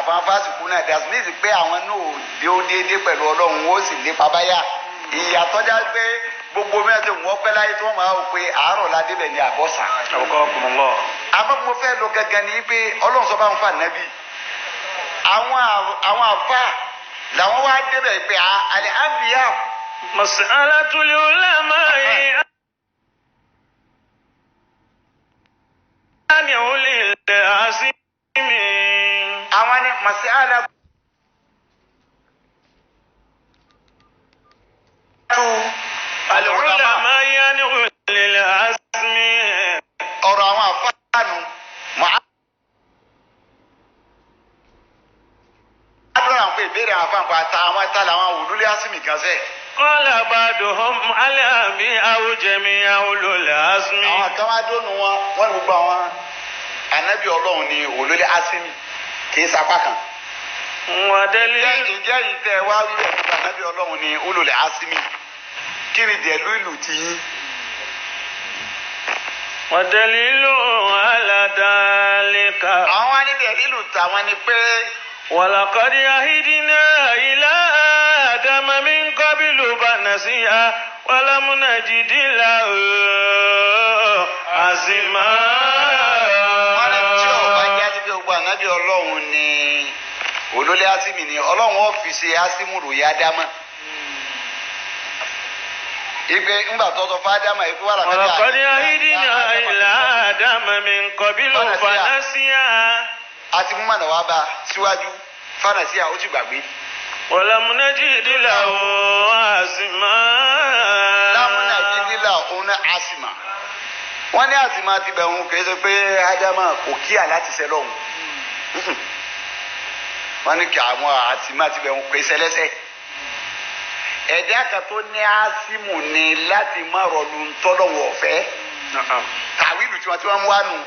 àfọwọ́n fásitì náà dasmith pé àwọn náà ò dé ó déédéé pẹ̀lú ọlọ́run ó sì lépa báyà ìyàtọ́já pé gbogbo mẹ́tẹ̀ wọ́n pẹ́ láyé tí wọ́n máa wò pé àárọ̀ ládébẹ̀ ní àbọ̀sà. àmọ́ mo fẹ́ lọ gẹ́gẹ́ ní pé ọlọ́run sọ bá ń fa nàbí àwọn àfa làwọn wá débẹ̀ pé àlẹ́ àbíyá. mas'alatul ulama ani ulil azmi. àwọn ni mas'ala al-ulama yani ulil azmi. ọ̀rọ̀ àwọn àfáànù àdúrà ń pè ìbéèrè àwọn àfáànù àti àwọn ẹ̀ta làwọn ulul azmi kan sẹ́. qala ba'duhum al-abi aw jami'a ulul azmi. àwọn kan wá dónú wọn ní gbogbo àwọn ànábì ọlọ́run ní ulul azmi kì í sapá kan. ìjẹ́ yìí tẹ́ wá wíwẹ̀ nípa ànábì ọlọ́run ní ulul azmi kí ni dẹ̀lú ìlú ti yín. wadalilu ala dalika. àwọn wá ní dẹ̀lú ìlú tàwọn ni pé. walaqad ahidna ila adama min qablu fanasiya walam najid lahu azma. wọ́n ní tí ọba jáde bí gbogbo ànábì ọlọ́run ní ulul azmi ni ọlọ́run ó fi ṣe asimu ròyìn ádámà. Ipe ńgbà tọ́tọ́ fádámà ikú wà lákàtà. walaqad ahidna ila adama min qablu fanasiya. àti mú mànà wá bá síwájú fanasiya ó ti gbàgbé. walam najid lahu azma. lámúnà jíndínlá òun ní àsìmà. wọ́n ní àsìmà ti bẹ̀ òun kìí ṣe pé ádámà kò kíyà láti ṣẹ lọ́hùn. wọ́n ní kí àwọn àsìmà ti bẹ̀ òun kìí ṣẹ lẹ́sẹ̀. ẹ̀dá kan tó ní asimu ni láti má rọlù ntọ́lọ́wọ̀ ọ̀fẹ́. tàwílù tí wọ́n mú wá nù.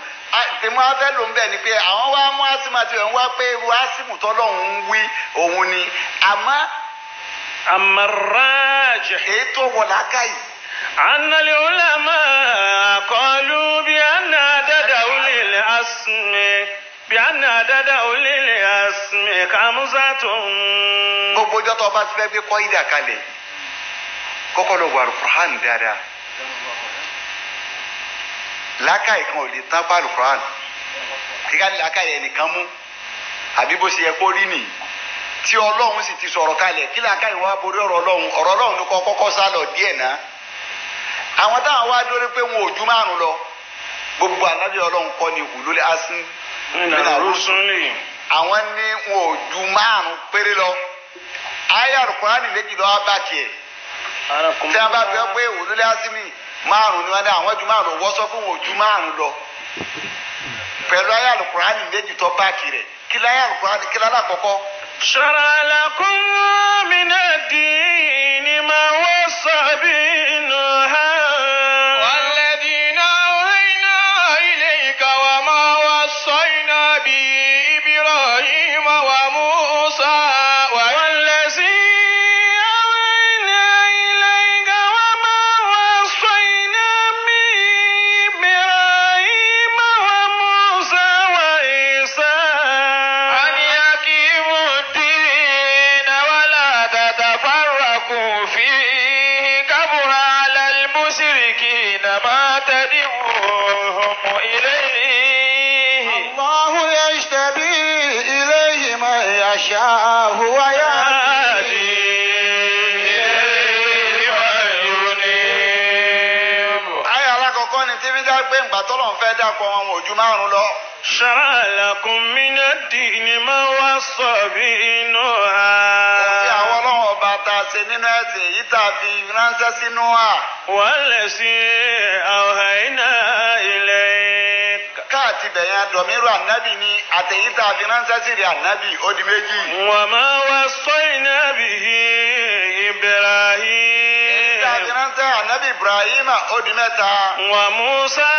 tèmú afẹ́ ló ń bẹ̀ ni pé àwọn wá mú asimu àti ẹ̀ ń wá pé irú asimu tọ́lọ́hún ń wí òun ni. àmọ́ amarrajih. èyí tó wọ̀ lákàyè. anna al-ulama qalu bi anna adada ulil asmi kamsatun. gbogbo ọjọ́ tó o bá ti fẹ́ gbé kọ́ ìdá kalẹ̀ kọ́kọ́ lọ wọ Al-Qur'an dáadáa. lákàyè kan ò lè tán pa Al-Qur'an kíkà ní lákàyè ẹnìkan mú àbí bó ṣe yẹ kó rí nìyí tí ọlọ́run sì ti sọ̀rọ̀ kalẹ̀ kí lákàyè wá borí ọ̀rọ̀ ọlọ́run ló kọ́kọ́ sálọ díẹ̀ náà. àwọn táwọn wá dórí pé wọn ò ju márùn lọ gbogbo ànábì ọlọ́run kọ́ ni ulul azmi mina rusuli. àwọn ní wọn ò ju márùn péré lọ. ayé Al-Qur'ani méjì lọ́wọ́ bá tiẹ̀. tí a bá fẹ́ pé ulul azmi márùn ni wọ́n ní àwọn ju márùn wọ́n sọ fún wọn ò ju márùn lọ. pẹ̀lú ayé Al-Qur'ani méjì tó bá tirẹ̀ kí láyé Al-Qur'ani kí lálẹ́ àkọ́kọ́. shara'a lakum mina ad-dini ma wassa bihi Nuha. هو يهدي ayé alákọ̀ọ́kọ́ ni tí fíjà pé ńgbà tọ́lọ̀ ń fẹ́ dàpọ̀ wọn ò ju márùn lọ. shara'a lakum mina ad-dini ma wassa bihi Nuha. òfin àwọn ọlọ́run ọba tá a ṣe nínú ẹ̀sìn èyí tá a fi ránṣẹ́ sí Núhà. wallazi awhayna ilayka. káàtì bẹ̀yẹn dọ̀míru ànábì ni àtẹ̀yí tá a fi ránṣẹ́ sí rí ànábì ó di méjì. wa ma wassayna bihi Ibrahim. èyí tá a fi ránṣẹ́ ànábì Ibrahima ó di mẹ́ta. wa Musa.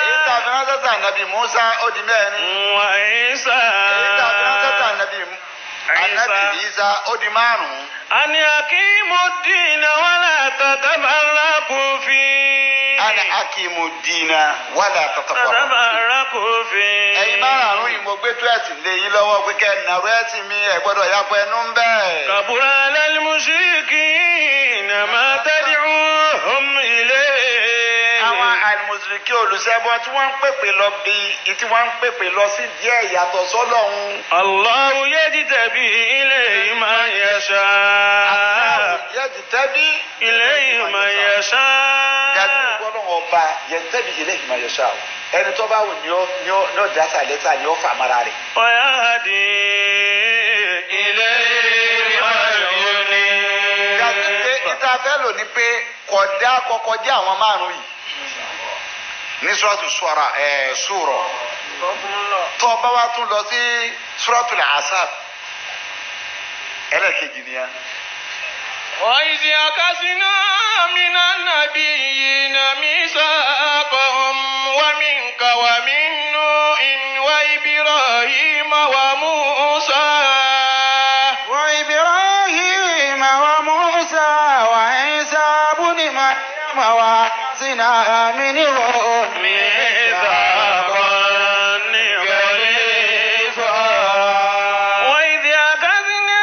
èyí tá a fi ránṣẹ́ sí ànábì Musa ó di mẹ́rin. wa Isa. èyí tá a fi ránṣẹ́ sí ànábì Isa ó di márùn-ún. an aqimu ad-dina wa la tatafarraqu fihi. ana akimu dina wala tatafarraqu. تتفرقوا فيه ẹ̀yin márààrún yìí mo gbé tó ẹ̀sìn lé yín lọ́wọ́ pé kẹ́ ẹ̀ nàró ẹ̀sìn mi ẹ̀ gbọ́dọ̀ yàpọ̀ ẹnu ń bẹ́ẹ̀. كبر على المشركين ما تدعوهم إليه àwọn àlùmùsùlùkì olùṣẹbọ tí wọ́n ń pèpè lọ bí tí wọ́n ń pèpè lọ sí díẹ̀ ìyàtọ̀ sọ́lọ́run. الله يجتبي إليه من يشاء yajtabi إليه من يشاء gàdú gbọ́dọ̀ ọba yajtabi ilayhi man yasha ẹni tó bá wù ní ó dásà lẹ́sà ní ó fà mara rẹ̀. ويهدي إليه من ينيب gàdú pé ìta fẹ́ lò ní pé kọ̀dá kọ́kọ́ jẹ́ àwọn márùn-ún yìí ní suratu Shura tó bá wá tún lọ sí suratul Ahzab ẹlẹ́kejì nìyẹn. وإذ أخذنا من النبيين ميثاقهم ومنك ومن نوح وإبراهيم وموسى وعيسى بن مريم وأخذنا منهم ميثاقا غليظا وإذ أخذنا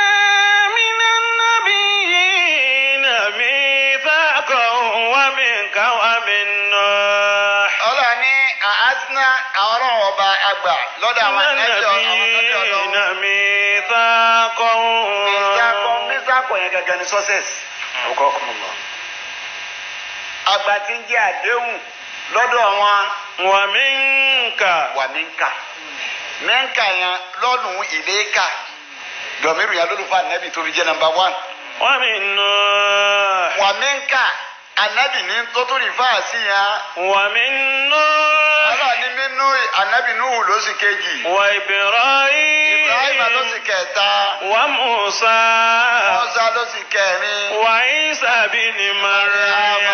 من النبيين ميثاقهم ومنك ومن نوح ọlọ́ni àásínà àwọn ọlọ́run ọba àgbà lọ́dọ̀ àwọn ẹ̀jọ̀ النبيين ميثاقهم mísàkọ̀ yẹn gẹ́gẹ́ ní success. àgbà tí ń jẹ́ àdéhùn lọ́dọ̀ wọn ومنك wà mínkà mínkà yẹn lọ́nù ìléka dọ̀míru yẹn lólùfà nẹ́bì tó fi jẹ́ number 1 ومن نوح wà mínkà anabi ní tó tó rí fáàsì yẹn. ومن نوح ọlọ́ọ̀ni nínú anabi Nuhu ló sì kejì. وإبراهيم Ibrahim ló sì kẹta. وموسى Mọ́sá ló sì kẹrin. وعيسى بن مريم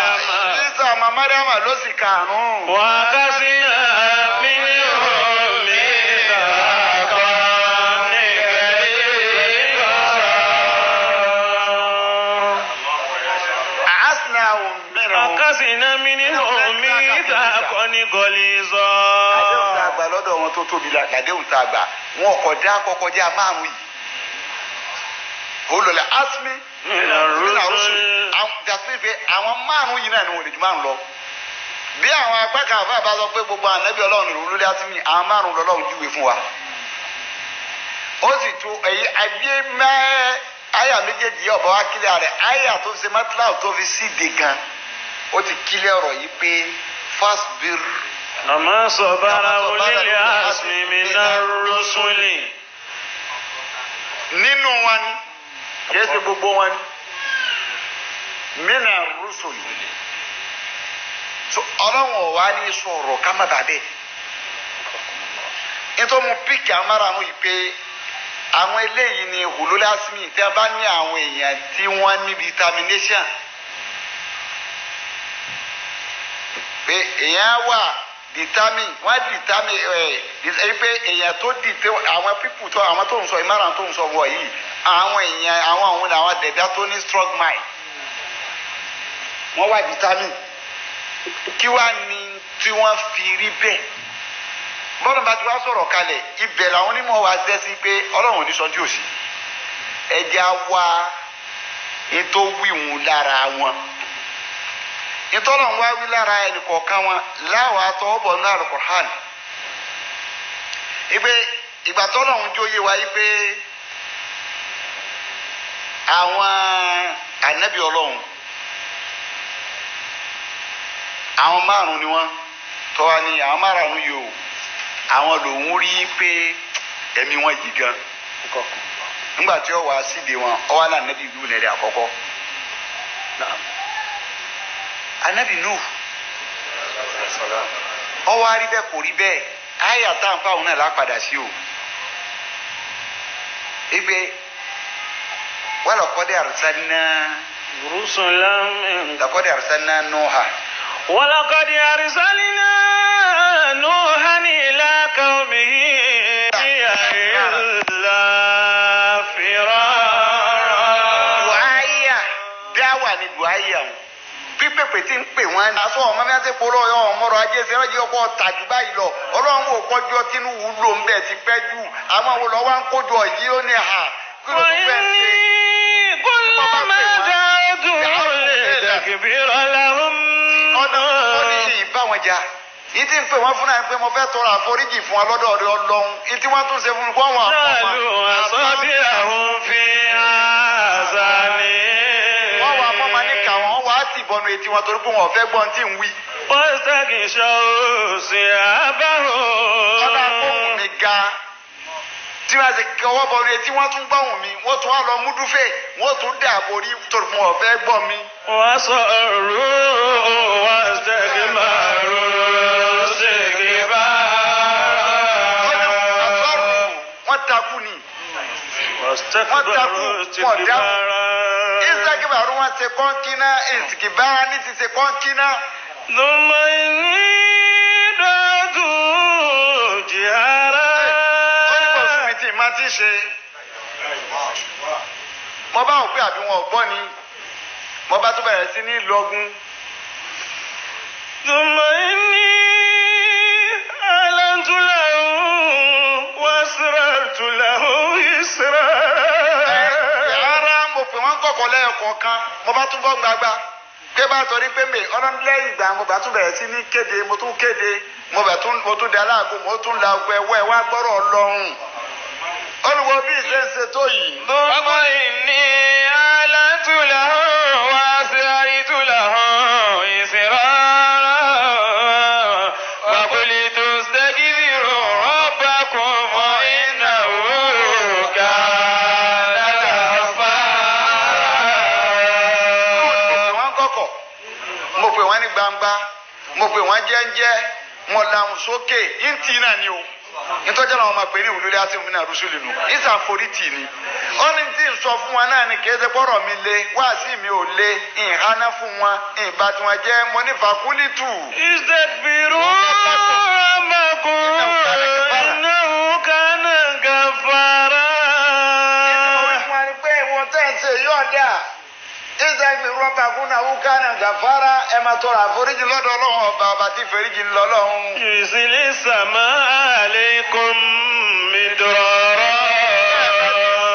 Isa ọmọ Mariama ló sì karùn-ún. وأخذنا منهم ميثاقا أخذنا منهم ميثاقا غليظا. àdéhùn tá a gbà lọ́dọ̀ wọn tó tóbi la àdéhùn tá a gbà wọn kò dá kọ́kọ́ jẹ́ àmàrún yìí. olùlẹ̀ asmi Mina rusul. jàpé àwọn márùn yìí náà ni wọn lè ju márùn lọ. bí àwọn apá kan àfa bá sọ pé gbogbo ànábì Ọlọ́run ló lulẹ̀ asmi àwọn márùn lọ́lọ́run júwe fún wa. ó sì tún èyí àbí mẹ́ẹ́ àyà méjèèjì yìí ọ̀bọ̀ wá kílẹ̀ rẹ̀ àyà tó fi ṣe mọ́tíláà tó fi síde gan ó ti kílẹ̀ ọ̀rọ̀ yìí pé fasbir. Ama sabara ulil azmi minar rusuli. nínú wọn ni kìí ṣe gbogbo wọn ni minar rusuli. so Ọlọ́run ọ̀wá ní sọ̀rọ̀ ká má bàbẹ́ nítorí mo píkì amárànú yìí pé àwọn eléyìí ni hululásímì tí a bá ní àwọn èèyàn tí wọ́n ní determination pé èèyàn wà determine wọ́n determine pé èèyàn tó dìtẹ́ àwọn people tó àwọn tó ń sọ ìmáràn tó ń sọ wọ̀ yìí àwọn èèyàn àwọn òun ni àwọn dẹ̀dá tó ní strong mind wọ́n wà determine kí wàá ní tí wọ́n fi rí bẹ́ẹ̀ bọ́lá bá ti wá sọ̀rọ̀ kalẹ̀ ibẹ̀ làwọn onímọ̀ wa ṣẹ́ sí pé Ọlọ́run ò ní sọ tí ò sí ẹja wá ètò wíwùn lára wọn ìtọ́lọ̀ ń wá wí lára ẹnì kọ̀ọ̀kan wọn láwọn atọ́wọ́bọ̀ ní Al-Qur'an ìgbà tọ́lọ̀ ń jóye wa yí pé àwọn ànábì Ọlọ́run àwọn márùn ni wọ́n tọ́wa ni àwọn márùn yìí o àwọn lòun rí pé ẹ̀mí wọn yí gan nígbà tí ó wá síde wọn ó wá náà ànábì Nuhu nẹ̀rẹ̀ àkọ́kọ́ ànábì Nuhu ó wá rí bẹ́ẹ̀ kò rí bẹ́ẹ̀ àyà tá à ń fáwọn náà lápadà sí o ìgbé wọ́n laqad arsalna Rusulan laqad arsalna Nuha. ولقد أرسلنا نوحا إلى قومه إلا فرارا. Duaya dáwà ni duaya o pèpè tí ń pè wọ́n ní. aṣọ ọmọ mẹ́ta polówó ọyọ ọmọọrọ̀ ajé ṣe wọ́n jẹ́ ọkọ̀ tàjú báyìí lọ ọlọ́run ò kọjọ́ tínú wúlò ń bẹ̀ ti pẹ́ jù àwọn wo lọ́ wá ń kójọ yìí ó ní hà kí ló tún fẹ́ ṣe. كلما دعوتهم لتكبر لهم ọ̀nà ó ní ìbá wọn jà ìdí ń pè wọ́n fún náà pé mo fẹ́ tọrọ àforíjì fún ọlọ́dọ̀ rẹ ọlọ́run ìdí wọ́n tún ṣe fún mi kó wọn قالوا أصابعهم في آذانهم wọ́n wà mọ́mọ́ níkà wọ́n wà á tì bọnu etí wọn torí pé wọn ò fẹ́ gbọ́n tí ń wí. واستغشوا ثيابهم ọ̀dà fóònù mi ga tí wọ́n ti kọwọ́ bọnu etí wọ́n tún gbọ́hùn mi wọ́n tún wá lọ múdúfẹ́ wọ́n tún dà borí torí pé wọn ò fẹ́ gbọ́ mi. وصروا واستكبروا استكبارا wọ́n takú ni واستكبروا استكبارا ìsèkìbàrú wọn ṣe kọ́ńkínná ìsìkìbára ní ti ṣe kọ́ńkínná. ثم إني دعوتهم جهارا ó ní kò sí mi tí màá ti ṣe. mo bá wò pé àbí wọn ò gbọ́ ni mo bá tún bẹ̀rẹ̀ sí ní lọ́gùn. ثم إني أعلنت لهم وأسررت لهم إسرارا rárá mo pè wọ́n kọ̀kọ̀ lẹ́ẹ̀kọ̀ọ̀kan mo bá tún bọ́ gbagba pé bá torí pé mi ọlọ́run lẹ́yìn ìgbà mo bá tún bẹ̀rẹ̀ sí ní kéde mo tún kéde mo tún da aláàgó mo tún la ọgbẹ́ ẹwẹ́ wá gbọ́rọ̀ ọlọ́run olùwọ́ bí ìṣe ń ṣe tó yìí. ثم إني أعلنت لهم وأسررت لهم إسرارا وقلت استكبروا ربكم إنه كان غفارا. mo pè wọ́n ní gbangba mo pè wọ́n jẹ́ńjẹ́ mo làwọn sókè yíntì náà ni o nítorí àwọn ọmọ pè ní ìwúlò láti mú ní àrùsùlù nù ìsàforítì ni ó ní tí ń sọ fún wọn náà ni kì í ṣe pọ́rọ̀ mi le wáàsí mi ò le ìháná fún wọn ìbá tí wọn jẹ́ mo ní fàkúlìtù. استكبروا ربكم إنه كان غفارا. ìwé fún wa ni pé ìwọ̀n tẹ́ ń ṣe yóò dà ìsèkì rọ́bà kúnà wúkánà gàfárà ẹ máa tọrọ àforíjì lọ́dọ̀ ọlọ́run ọba ọba tí fèrèjì ń lọ lọ́hùn. يرسل السماء عليكم مدرارا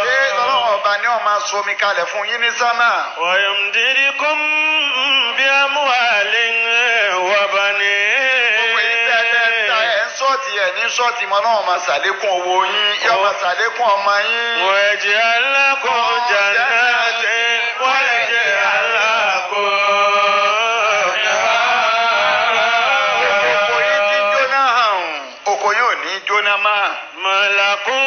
ṣé ọlọ́run ọba ni wọ́n máa so omi kalẹ̀ fún yín ní sámà. ويمددكم بأموال وبنين. gbogbo èyí tẹ́ ẹ ń sọ́ọ̀tì ẹ̀ ní sọ́ọ̀tì mọ́ náà máa ṣàlékún owó yín yóò máa ṣàlékún ọmọ yín. ويجعل لكم جنات ويجعل لكم oko yín ti jóná hàn oko yín ò ní jóná máa. ما لكم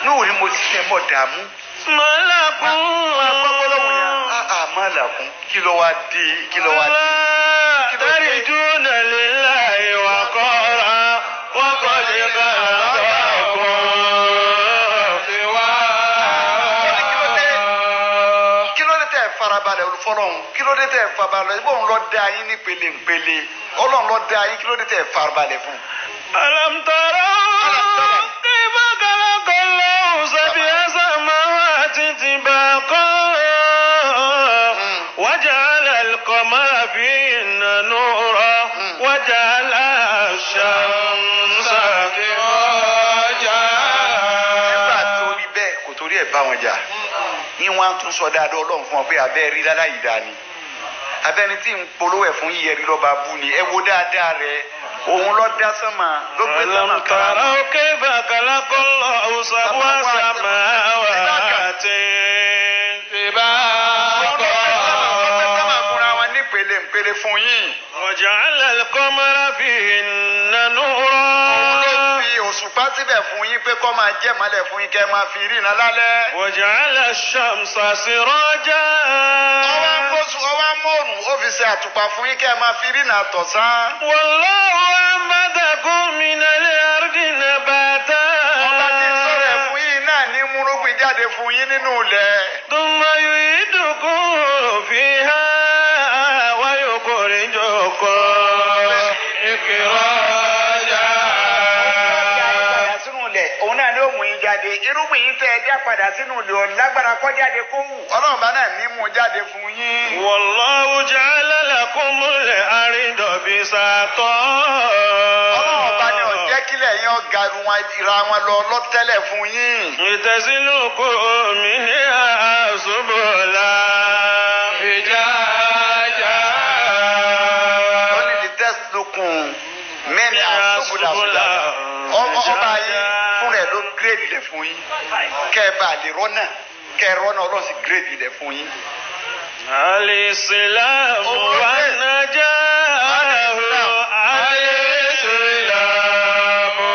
Núhù ni mo ṣiṣẹ́ mọ̀ dààmú. ما لكم má làkún kí ló wá dé kí ló wá dé. لا ترجون لله وقارا وقد خلقكم kí ló dé tẹ́ farabalẹ̀ olùfọlọ́hún kí ló dé tẹ́ farabalẹ̀ ibò ń lọ dá yín ní pele ọlọ́run lọ dá yín kí ló dé tẹ́ farabalẹ̀ fún. ألم تروا كيف خلق الله سبع سماوات طباقا وجعل القمر فيهن نورا وجعل الشمس سراجا. nígbà tó rí bẹ́ẹ̀ kò torí ẹ̀ bá wọn jà yín wọn á tún sọ dáadáa ọlọ́run fún ọ pé abẹ́ rí dáadáa yìí dáa ni abẹ́ni tí ń polówó ẹ̀ fún yíyẹ rí lọ́ba bú ni ẹ wo dáadáa rẹ òun lọ dá sánmà ló gbé sánmà ألم تروا كيف خلق الله سبع سماوات pele fún yín. وجعل القمر فيهن نورا. ló fi òṣùpá síbẹ̀ fún yín pé kó máa jẹ́ mọ́lẹ̀ fún yín kẹ́ máa fi rí iná lálẹ́. وجعل الشمس سراجا. ọwọ́ mọ́ọ̀rùn ó fi ṣe àtùpà fún yín kẹ́ máa fi rí iná tọ̀sán. والله أنبتكم من الأرض نباتا. ọba tí ń sọ̀rọ̀ fún yín náà ní múrúgbìn jáde fún yín nínú ilẹ̀. ثم يعيدكم فيها ويخرجكم إخراجا. òun náà ni ó mú yín jáde. jáde irúgbìn yìí tẹ́ ẹ dá padà sínú ilé ọ̀ lágbára kọ́ jáde kó wù ọlọ́run bá náà ní mú jáde fún yín. Wallahu ja'ala lakumul arda bisata. ọlọ́run bá ní ọ̀jẹ́ kílẹ̀ yẹn ọ̀gá ìra wọn lọ lọ́tẹ́lẹ̀ fún yín. Litazluku minha subula fijaja. ó ní litazlukum minha subula ọba yín fún rẹ̀ ló gírèdì rẹ̀ fún yín kẹ́ ẹ bá lè rọ́nà kẹ́ ẹ rọ́nà ọlọ́run sì gírèdì rẹ̀ fún yín. Al-Islamu wan-najahu. Al-Islamu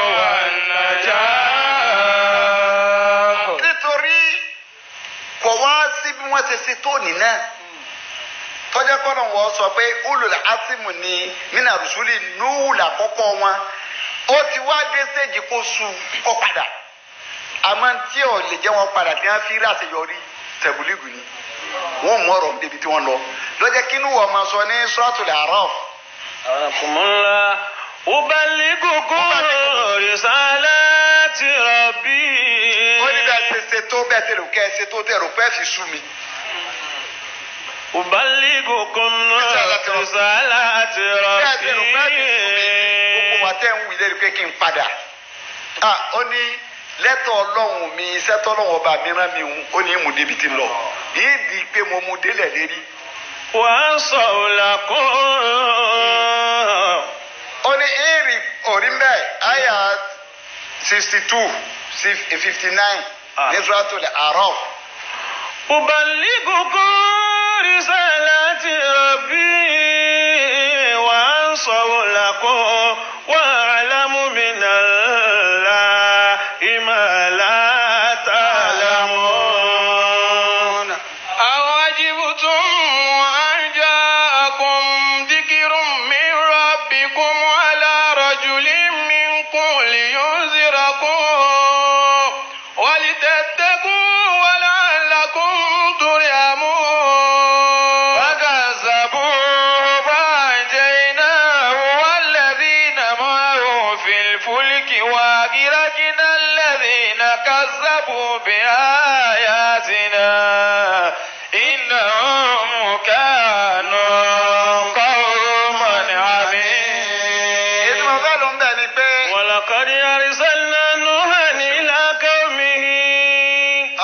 wan-najahu. nítorí kò wá sí bí wọ́n ṣe ṣe tóní náà tọ́jà kọ́nà wọ́n sọ pé ulul azmi ni mina rusuli Nuhu làkọ́kọ́ wọn ó ti wá dé stéèjì kó su kó padà àmọ́ tí ò lè jẹ́ wọn padà tí wọ́n fi rí àṣeyọrí tẹ̀bùlígù ni wọ́n mú ọ̀rọ̀ débi tí wọ́n lọ lọ́jọ́ kínú wọ́n máa sọ ní Suratul A'raf. Anakumullah ubaligukum risalati rabbi. ó ní bẹ́ẹ̀ ṣe ṣe tó bẹ́ẹ̀ ṣe lò kẹ́ ẹ ṣe tó tẹ̀ rò pẹ́ fi sú mi. Ubaligukum risalati rabbi. bẹ́ẹ̀ ṣe lò pẹ́ fi sú mi gbogbo wa tẹ́ ń wí lẹ́nu pé kí n padà. ó ní lẹ́tọ̀ ọlọ́run mi iṣẹ́ tọ́lọ́run ọba mi rán mi hùn ó ní mú débi tí ń lọ yìí di pé mo mú délẹ̀ lérí. Wansau lakum. ó ní èrì orí mbẹ́ àyà 62 sí 59 ní Suratul A'raf. Ubaligukum risalati rabbi wansau lakum wa'lamu minallahi ma la ta'lamun. Awajibtum an ja'akum dhikrun min rabbikum ala rajulin minkum liyunzirakum walitattaqu wa la'allakum turhamun. Fakazzabuhu fa'anjaynahu walladhina ma'ahu fil fulki wa aghraqna alladhina kazzabu biayatina innahum kanu qawman 'amin. ètò ọ̀gá ló ń bẹ̀ ni pé Walaqad arsalna Nuhan ila qawmihi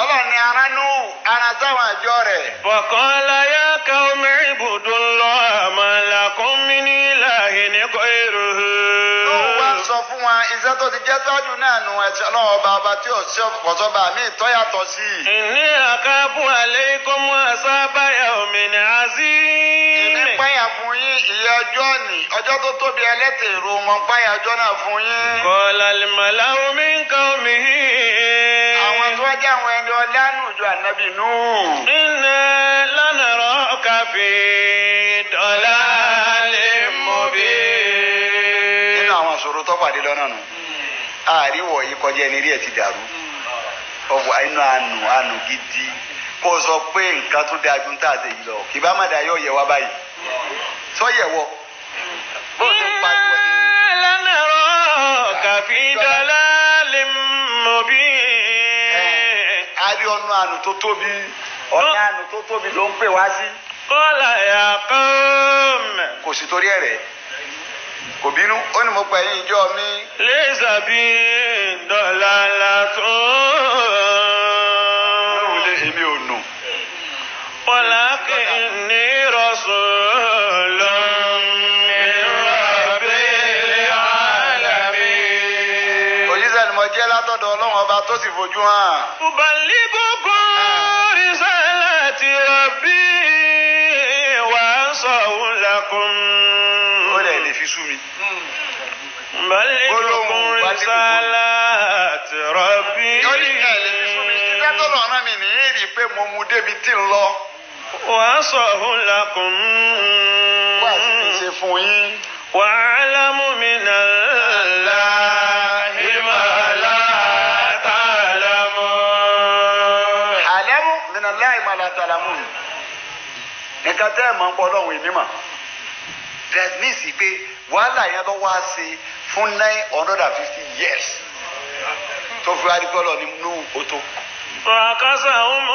ọlọ́run ni ara nù ara táwọn àjọ rẹ̀. faqala ya qawmi ibudullaha ma lakum min ilahin ghayruhu. lóun wá sọ fún wa iṣẹ́ tó ti jẹ́ sáájú náà nù ẹ̀sìn ọlọ́run ọba tí ò sí ọ̀sọ́ba mi ìtọ́yàtọ̀ sí i. Inni akhafu alaykum asaba yawmin azim. èmi páyà fún yín ìyà ọjọ́ ni ọjọ́ tó tóbi ẹlẹ́tẹ̀ èrò wọn páyà ọjọ́ náà fún yín. Qala al-mala'u min qawmihi. àwọn tó wá jẹ́ àwọn ẹni ọlánù ìjọ ànábì Nuhu. Inna lanaraka fi dalalin mubin. nínú àwọn ìṣòro tó pàdé lọ́nà nù àríwọ̀ yìí kọjá ẹni rí ẹ̀ ti dàrú ọ̀wọ̀ inú àánú gidi kó o sọ pé nǹkan tó dáa ju ń tà sí yìí lọ kì bá má dáa yóò yẹ wá báyìí sọ yẹ wọ bó o ti ń pariwo ní. Lanaraka fi dalalin mubin. a rí ọ̀nà àánú tó tóbi ọ̀nà àánú tó tóbi ló ń pè wá sí. Qala ya qawm. kò sí torí ẹ̀ rẹ̀ kò bínú ó ní mo pẹ̀ yín ìjọ mi. Laysa bi dalalatun. lóòrùn lé èmi ò nù. walakinni rasulun min rabbil alamin. òjíṣẹ́ ni mo jẹ́ látọ̀dọ̀ ọlọ́run ọba tó sì fojú hàn. Uballighukum risalati rabbi wa ansau lakum. ó lè fi sú mi. Uballighukum risalati rabbi. ó ní ẹ̀ lè fi sú mi iṣẹ́ tó lọ́ọ́ rán mi nìyí rí i pé mo mú débi tí ń lọ. wa ansau lakum. wá sí ti ṣe fún yín. wa'lamu minallahi ma la ta'lamun. àlẹ́mú nínú láì máa la tàlámù. nǹkan tẹ́ ẹ̀ máa ń pọ̀ lọ́hùn èmi mà. that means pé wàhálà yẹn lọ wá sí fún 950 years tó fi wá rí bọ́ọ̀lù ní Nuhu ó tó. فعكسهم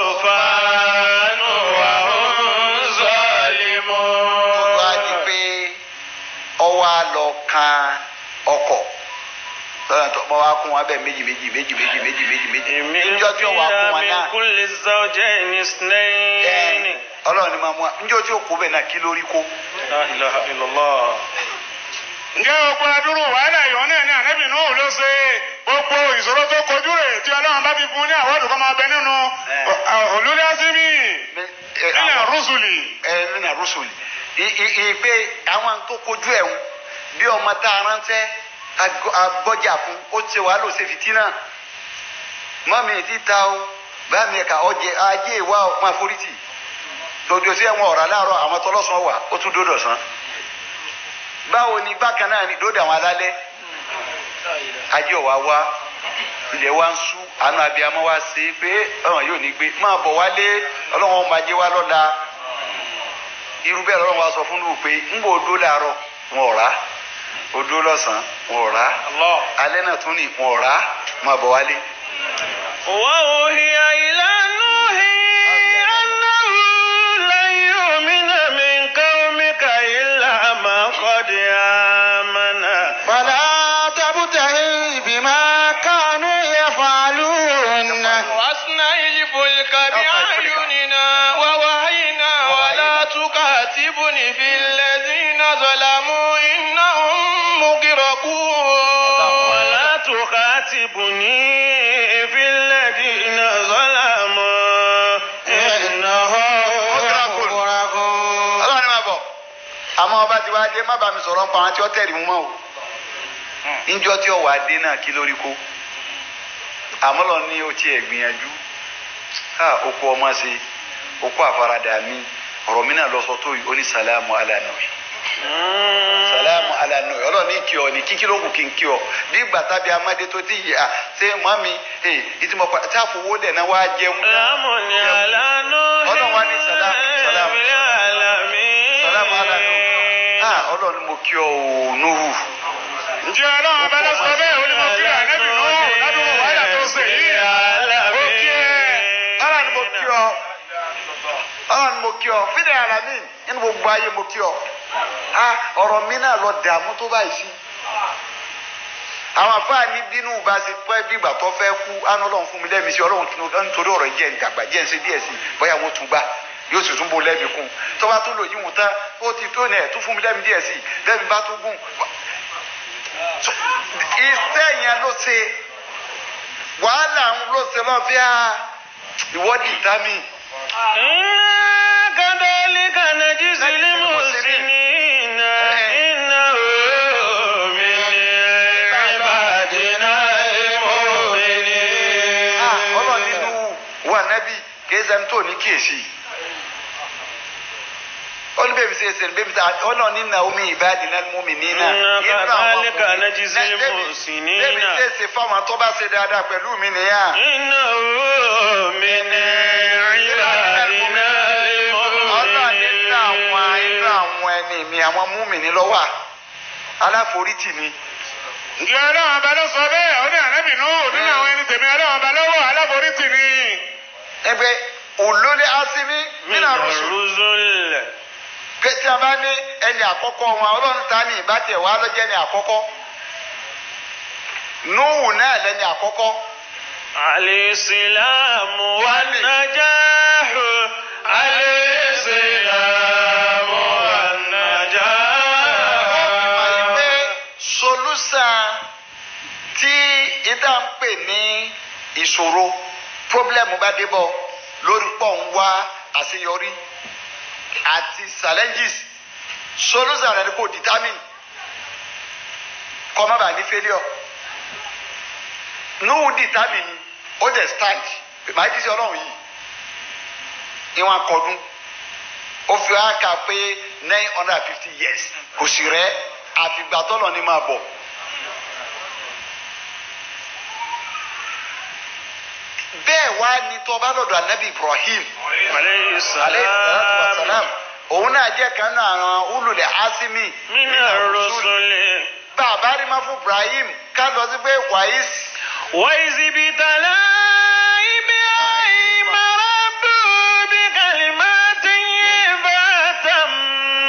الطوفان وهم ظالمون. wá di pé ọwọ́ á lọ kan ọkọ̀ lọ́nà tó mọ́ wá kún wọn bẹ́ẹ̀ méjì. níjọ́ tí ó wà kún wọn náà. من كل الزوجين اثنين. Ọlọ́run ni máa mú wa níjọ́ tí ó kó bẹ́ẹ̀ náà kí lórí kó. لا إله إلا الله. ǹjẹ́ gbogbo adúrú wàhálà ìwọ̀n náà ní ànábì Nuhu ló ṣe gbogbo ìṣòro tó kojú rẹ̀ tí Ọlọ́run bá ti fún ní àwọ̀dù kan máa bẹ nínú olórí ásímì nínú rúṣùlì. nínú rúṣùlì ìpè àwọn tó kojú ẹ̀ ń bí ọmọ tá a ránṣẹ́ agbọ́jà fún ó ṣe wàhálà ó ṣe fìtínà mọ́mí ti ta o bá mi ẹ̀ka ọjẹ́ ajé ìwà ọ̀pọ̀ àforítì lójú sí ẹ̀wọ̀n ọ̀rá láàárọ̀ àwọn tọ́lọ́sàn wà ó tún dódò sàn. báwo ni bákan náà ni dódò àwọn alálẹ́ ajé ọ̀wá wá ilẹ̀ wa ń sú àánú abiyamọ wa ṣe pé ọ̀hún yóò ní gbé máa bọ̀ wálé ọlọ́run ọmọ ajé wa lọ́la irú bẹ́ẹ̀ lọ́run wa sọ fún Nuhu pé ń bò odó láàárọ̀ wọn ọ̀rá odó lọ́sàn-án wọn ọ̀rá alẹ́ náà tún ní wọn ọ̀rá máa bọ̀ wálé. وأوحي إلى نوح أنه لن يؤمن من قومك إلا من قد آمن فلا تبتهل بما كانوا يفعلون وأصنع الفلك بأعيننا ووحينا ولا تكاتبني في الذين ظلموا إنهم مغرقون ولا تكاتبني في الذين ظلموا إنهم مغرقون. Ọlọ́run máa bọ̀ àmọ́ ọba tí wàá dé má bàa mi sọ̀rọ̀ pa àwọn tí ó tẹ̀rí mu mọ́ o níjọ́ tí ó wàá dé náà kí lórí kó àmọ́ lọ ní o tiẹ̀ gbìyànjú okú ọmọ ṣe okú àfaradà mi ọ̀rọ̀ mi náà lọ sọ tó yìí ó ní sàlámù alánà sàlámù alánà Ọlọ́run ní kí ọ ní kíkí ló kù kí n kí ọ bí gbàtà bí amadé tó ti yà ṣé mọ́mí ìtumọ̀ pa tí a fowó lẹ̀ náà wá jẹun náà lámùní alánú Ọlọ́run wá ní sàlámù sàlámù alánà Ọlọ́run mo kí ọ ò Nuhu. ǹjẹ́ Ọlọ́run bá lọ sọ bẹ́ẹ̀ ó ní mo kí ànábì Nuhu ládùúgbò wàhálà tó ṣe yìí ó kí ẹ. Ọlọ́run mo kí ọ Ọlọ́run mo kí ọ fídíò àlàmì nínú gbogbo ayé mo kí ọ ọ̀rọ̀ mi náà lọ dààmú tó báyìí sí. àwọn afáàní bínú bá ṣe pẹ́ bí ìgbà tó fẹ́ kú àná Ọlọ́run fún mi lẹ́mìí sí Ọlọ́run nítorí ọ̀rọ̀ jẹ́ ìdàgbà jẹ́ ń ṣe díẹ̀ sí bóyá wọ́n tún gbà yóò sì tún bó lẹ́mìí kún tó bá tún lò yíwùn tán ó ti tó nẹ̀ tún fún mi lẹ́mìí díẹ̀ sí lẹ́mìí bá tún gùn. iṣẹ́ yẹn ló ṣe wàhálà ń ló ṣe lọ́ fi ìwọ́dì tàmí. كذلك نجزي المحسنين إنه من عبادنا المؤمنين. Ọlọ́run nínú wa nábì kéésàn tó ní kíyèsí ọlọ́run bẹ́ẹ̀ mi ṣe ṣe bẹ́ẹ̀ mi ta Ọlọ́run ní Naomi ibadina al-mu'minina كذلك نجزي المحسنين bẹ́ẹ̀ mi ṣe ṣe fáwọn tó bá ṣe dáadáa pẹ̀lú mi nìyà. إنه من عبادنا Ọlọ́run nínú àwọn ẹni mi àwọn múmìnì lọ́wọ́ aláforítì ni. ǹjẹ́ Ọlọ́run bá lọ sọ bẹ́ẹ̀ ó ní ànábì Nuhu nínú àwọn ẹni tèmi Ọlọ́run bá lọ́wọ́ aláforítì ni. ẹgbẹ́ olólè asimi nínú àrùsùn. الرسل pé tí a bá ní ẹni àkọ́kọ́ wọn Ọlọ́run ta ni ìbátẹ̀ wá lọ́jẹ́ ní àkọ́kọ́ Nuhu náà lẹ́ni àkọ́kọ́. الإسلام والنجاح الإسلام والنجاح. pé solúsàn tí ìdá ń pè ní ìṣòro pọ́blẹ́mù bá dé bọ̀ lórí pọ̀ ń wá àṣeyọrí àti challenges solúsàn rẹ̀ ni kò determine kọ́ má bàa ní failure. Nuhu determine ó dẹ̀ stand màá jí sí Ọlọ́run yìí ìwọ̀n akọ̀dún ó fi wá kà pé 950 years kò sì rẹ́ àfìgbà tọ́lọ̀ ní máa bọ̀. bẹ́ẹ̀ wá ní tọ́ba lọ́dọ̀ anabi Ibrahim عليه alayhi salatu wa salam السلام òun náà jẹ́ kan náà àwọn ulul azmi من الرسل. bàbá rí máa fún Ibrahim ká lọ sí pé wàyí وإذ ابتلى إبراهيم ربه بكلمات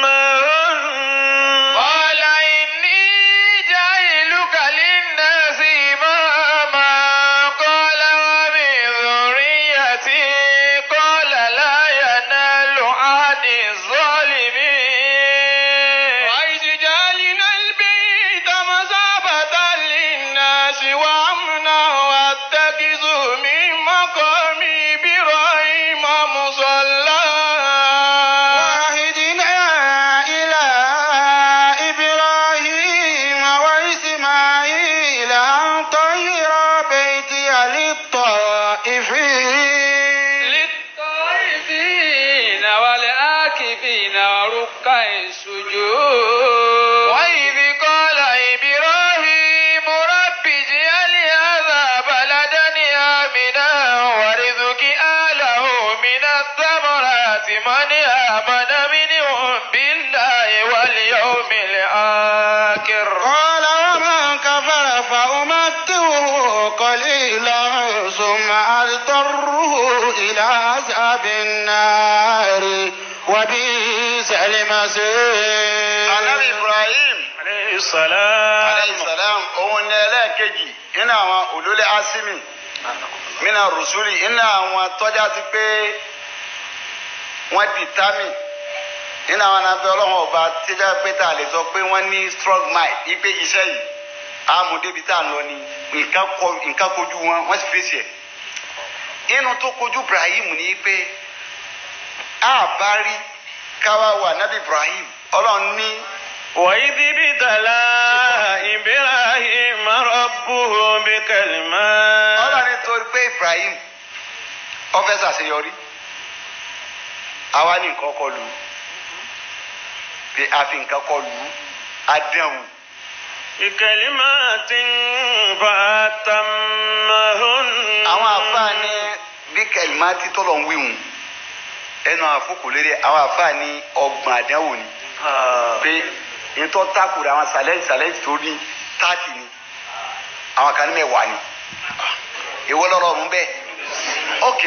فأتمهن قال إني جاعلك للناس إماما قال ومن ذريتي قال لا ينال عهد الظالمين وإذ جعلنا البيت مثابة للناس وأمنا واتخذوا من مقام إبراهيم مصلى وعهدنا إلى إبراهيم وإسماعيل أن طهر بيتي للطائفين والآكفين وركع السجود وإذ قال إبراهيم رب اجعل هذا بلدا آمنا وارزق أهله من الثمرات من آمن منهم بالله واليوم الآخر قال ومن كفر فأمتعه قليلا ثم أضطره إلى عذاب النار وبئس المصير. Ànábì Ibrahim عليه السلام alayhi salam òun ni ẹlẹ́ẹ̀kejì nínú àwọn ulul azmi mina rusuli nínú àwọn tọ́já sí pé wọ́n determine nínú àwọn abẹ́ ọlọ́run ọba tíjà pé tá a lè sọ pé wọ́n ní strong mind wípé iṣẹ́ yìí àmúdébi tá a lọ ni nǹkan kojú wọn wọ́n sì fèsì ẹ̀. inú tó kojú Ibrahim ni pé àbárí káwá wà nábì Ibrahim ọlọ́run ní. وإذ ابتلى إبراهيم ربه بكلمات ọlọ́run ní torí pé Ibrahim ó fẹ́ ṣàṣeyọrí àwa ní nǹkan kọ lù ú pé a fi nǹkan kọ lù ú adéhùn. بكلمات فأتمهن àwọn àfáàní bí kẹlímátì tọ́lọ̀ ń wíwùn ẹnu àfọkù lérí àwọn àfáàní ọgbọ̀n àdánwò ni pé ntọ́ takùrọ̀ àwọn sàlẹ́ǹsì tó ní 30 ni àwọn kan ní 10 ni èwo lọ́rọ̀ ọ̀run bẹ́ẹ̀ ok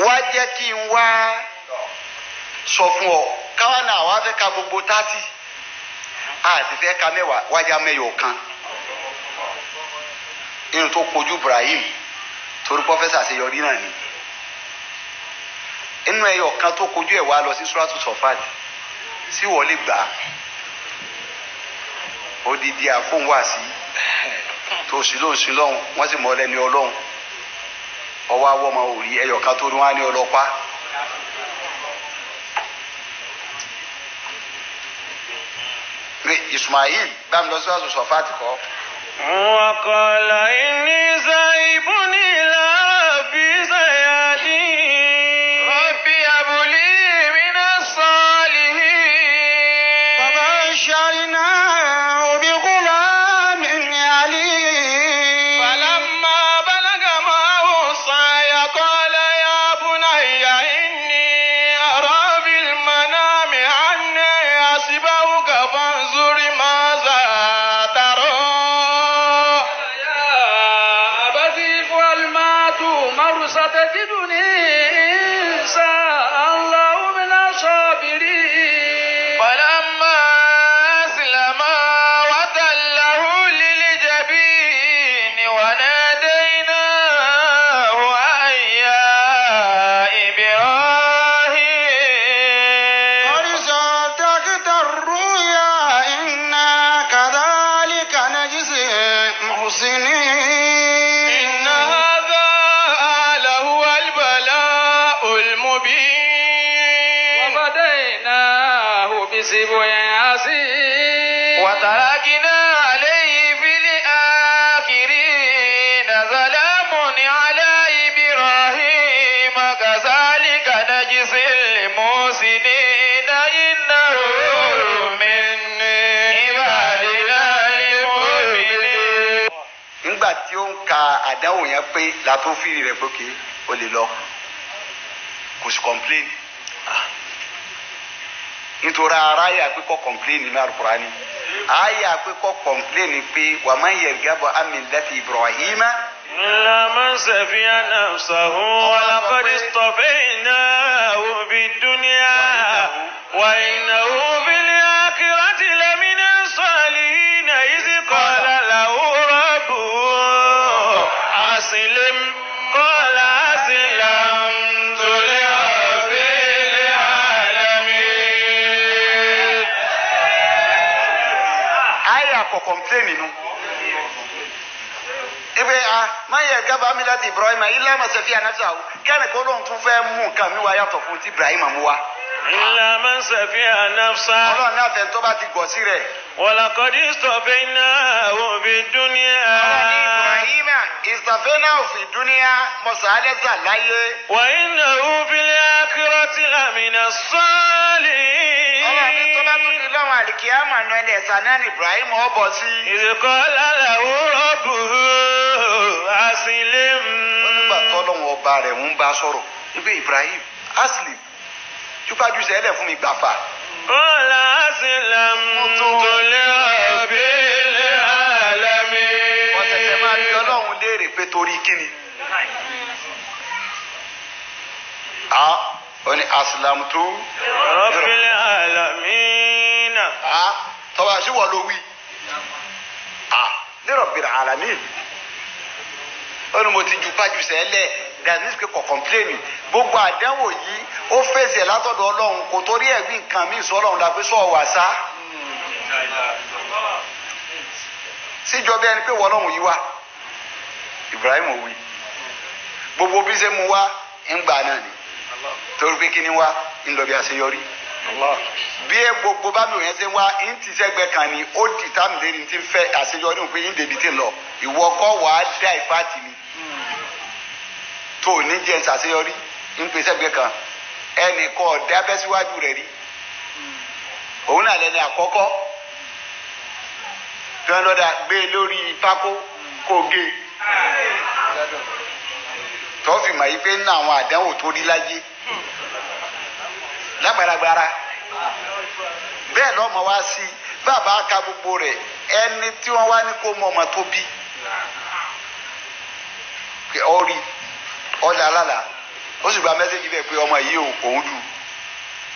wá jẹ́ kí n wá sọ fún ọ káwa náà wá fẹ́ ka gbogbo 30 àti fẹ́ ka 10 wájà mẹ́yọ̀ kan inú tó kojú Ibrahim torí pọ́fẹ́sà àṣeyọrí náà ni inú ẹyọ kan tó kojú ẹ̀ wá lọ sí Suratu Sofat sí wọlé gbà á odidi àfóhùnwàsí tó sì lóhùn sí lọ́hùn wọ́n sì mọ ọlẹ́ni ọlọ́hùn ọwọ́ awọ́ ọmọ òrí ẹyọ kan tó ní wọ́n á ní ọlọ́pàá. Ismail bámi lọ sí Suratu Sofat kọ́. وقال إني ذاهب إلى ربي سيهدين ربي هب لي من الصالحين فبشرناه بغلام عليم فلما بلغ معه السعي قال يا بني إني أرى في المنام أني أسبحك فانظر ماذا ترى ستجدني إن شاء الله من الصابرين فلما أسلما وتله للجبين وناديناه أن يا إبراهيم قد صدقت الرؤيا إنا كذلك نجزي المحسنين إن هذا لهو البلاء المبين وفديناه بسبع عظيم وتركنا عليه في الآخرين سلام على إبراهيم كذلك نجزي المحسنين إنه من عبادنا المؤمنين. nígbà tí ó ń ka àdánwò yẹn pé látòfìrí rẹ̀ gbókè ó lè lọ kò sì complain nítorí ara yà pé kọ́ kọ̀mpléènì ní alukurani àyà pé kọ́ kọ̀mpléènì pé wà má yẹ gábọ̀ amílẹ́tì Ibrahima. إلا من سفي نفسه ولقد اصطفيناه بالدنيا وإنه في الآخرة لمن الصالحين إذ قال له ربه أسلم قال أسلمت لرب العالمين. àyà kọ́ kọ̀mpléènì nù. ibe máa yẹ gábà amílẹ́tì Ibrahima ilé masafi anasa o kẹ́ni kó lóun tún fẹ́ mú nǹkan mi wá yàtọ̀ fún ti Ibrahima mú wa. إلا من سفي نفسه ọlọ́run náà fẹ́ tó bá ti gọ̀ sí rẹ̀. ولقد اصطفيناه بالدنيا Ibrahima ìsàfẹ́nà òfin dúníà mọ̀sálẹ́sà láyé. وإنه في الآخرة لمن الصالحين. ọlọ́run ní tó bá tún di lọ́wọ́ àlìkíyàmà náà ẹni ẹ̀sán náà ní Ibrahima ó bọ̀ sí. إذ قال له ربه أسلم. nígbà tọ́lọ́run ọba rẹ̀ ń bá sọ̀rọ̀ wípé Ibrahim aslim jùpájú sẹ́lẹ̀ fún mi gbàfà. قال أسلمت لرب العالمين. ọ̀sẹ̀sẹ̀ máa bí ọlọ́run léèrè pé torí kíni. ó ní aslamtu. رب العالمين. tọ́ba sí wọ́n ló wí. ní Rabbil alamin. ó ní mo ti jùpájú sẹ́lẹ̀ dàbí pé kò kọ̀mpléènì gbogbo àdánwò yìí ó fèsì ẹ̀ látọ̀dọ̀ ọlọ́run kò torí ẹ̀ wí nǹkan míì sọ ọlọ́run la pé sọ wà sá. síjọ bí ẹni pé wọ́n ọlọ́run yìí wá Ibrahim ò wí gbogbo bí ṣe mu wá ń gbà náà ni torí pé kí ni wá ń lọ bí àṣeyọrí bí ẹ gbogbo bá mi ò yẹn ṣe wá ń ti sẹ́gbẹ́ kan ni ó di táàmì lérí ti ń fẹ́ àṣeyọrí òun pé ń débi tí ń lọ ìwọ kọ́ wàá dá ìfáàtì ni tó ní jẹ́ ṣàṣeyọrí ń pè sẹ́gbẹ́ kan ẹnì kan ọ̀dẹ́ abẹ́síwájú rẹ̀ rí òun náà lẹ́ni àkọ́kọ́ tí wọ́n lọ́dà gbé lórí pákó kó gé tó fi mọ̀ yí pé ní àwọn àdánwò tó rí láyé lágbàlagbára bẹ́ẹ̀ lọ́mọ wá sí bàbá ka gbogbo rẹ̀ ẹni tí wọ́n wá ní kó mọ ọmọ tó bí ọrí ọjà alálà ó sì gba mẹ́sẹ̀gì bẹ́ẹ̀ pé ọmọ yìí òun dù